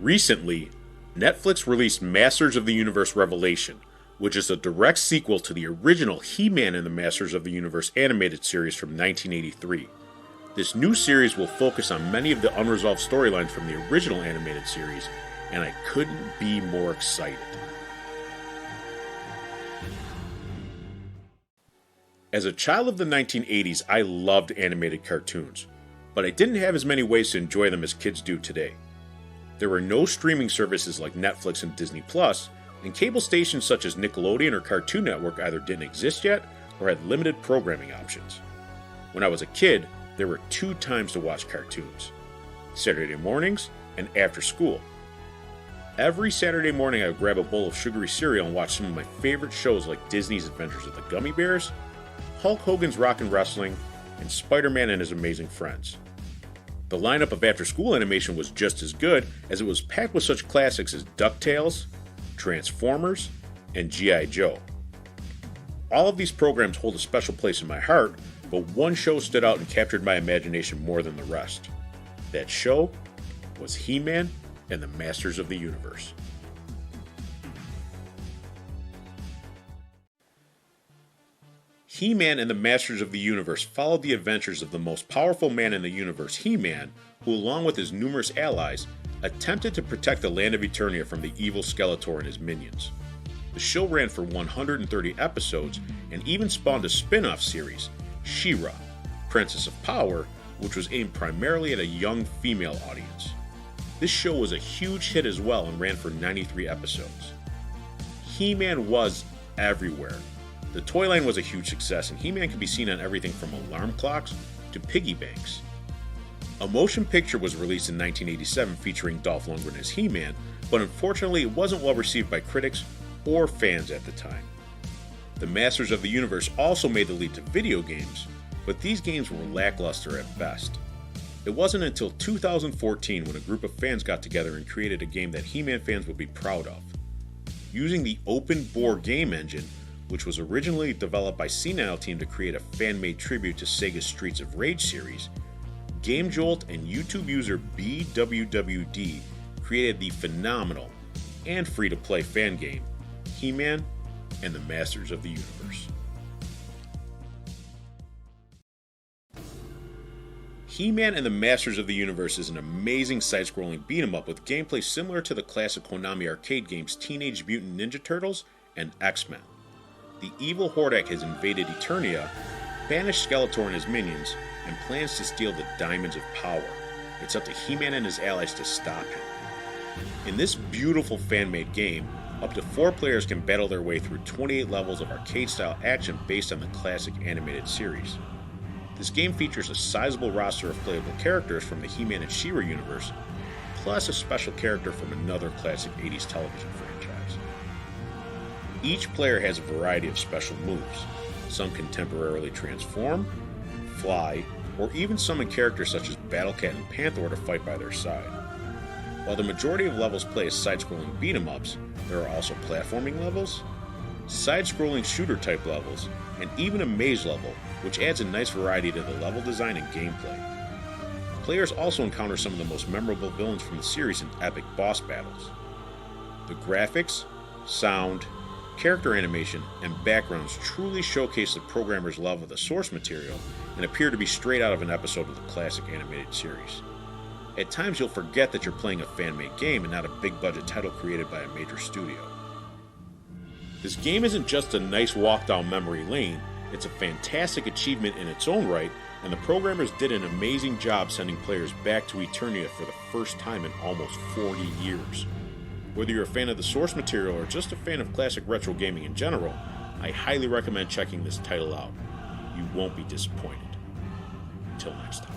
Recently, Netflix released Masters of the Universe Revelation, which is a direct sequel to the original He-Man and the Masters of the Universe animated series from 1983. This new series will focus on many of the unresolved storylines from the original animated series, and I couldn't be more excited. As a child of the 1980s, I loved animated cartoons, but I didn't have as many ways to enjoy them as kids do today. There were no streaming services like Netflix and Disney Plus, and cable stations such as Nickelodeon or Cartoon Network either didn't exist yet or had limited programming options. When I was a kid, there were two times to watch cartoons: Saturday mornings and after school. Every Saturday morning I would grab a bowl of sugary cereal and watch some of my favorite shows like Disney's Adventures of the Gummy Bears, Hulk Hogan's Rockin' Wrestling, and Spider-Man and His Amazing Friends. The lineup of after-school animation was just as good, as it was packed with such classics as DuckTales, Transformers, and G.I. Joe. All of these programs hold a special place in my heart, but one show stood out and captured my imagination more than the rest. That show was He-Man and the Masters of the Universe. He-Man and the Masters of the Universe followed the adventures of the most powerful man in the universe, He-Man, who along with his numerous allies, attempted to protect the land of Eternia from the evil Skeletor and his minions. The show ran for 130 episodes and even spawned a spin-off series, She-Ra, Princess of Power, which was aimed primarily at a young female audience. This show was a huge hit as well and ran for 93 episodes. He-Man was everywhere. The toy line was a huge success, and He-Man could be seen on everything from alarm clocks to piggy banks. A motion picture was released in 1987 featuring Dolph Lundgren as He-Man, but unfortunately it wasn't well received by critics or fans at the time. The Masters of the Universe also made the leap to video games, but these games were lackluster at best. It wasn't until 2014 when a group of fans got together and created a game that He-Man fans would be proud of. Using the Open Boar game engine, which was originally developed by Senile Team to create a fan-made tribute to Sega's Streets of Rage series, GameJolt and YouTube user BWWD created the phenomenal and free-to-play fan game, He-Man and the Masters of the Universe. He-Man and the Masters of the Universe is an amazing side-scrolling beat-em-up with gameplay similar to the classic Konami arcade games Teenage Mutant Ninja Turtles and X-Men. The evil Hordak has invaded Eternia, banished Skeletor and his minions, and plans to steal the Diamonds of Power. It's up to He-Man and his allies to stop him. In this beautiful fan-made game, up to 4 players can battle their way through 28 levels of arcade-style action based on the classic animated series. This game features a sizable roster of playable characters from the He-Man and She-Ra universe, plus a special character from another classic 80s television franchise. Each player has a variety of special moves. Some can temporarily transform, fly, or even summon characters such as Battle Cat and Panther to fight by their side. While the majority of levels play as side-scrolling beat-em-ups, there are also platforming levels, side-scrolling shooter-type levels, and even a maze level, which adds a nice variety to the level design and gameplay. Players also encounter some of the most memorable villains from the series in epic boss battles. The graphics, sound, character animation, and backgrounds truly showcase the programmer's love of the source material and appear to be straight out of an episode of the classic animated series. At times you'll forget that you're playing a fan-made game and not a big-budget title created by a major studio. This game isn't just a nice walk down memory lane, it's a fantastic achievement in its own right, and the programmers did an amazing job sending players back to Eternia for the first time in almost 40 years. Whether you're a fan of the source material or just a fan of classic retro gaming in general, I highly recommend checking this title out. You won't be disappointed. Until next time.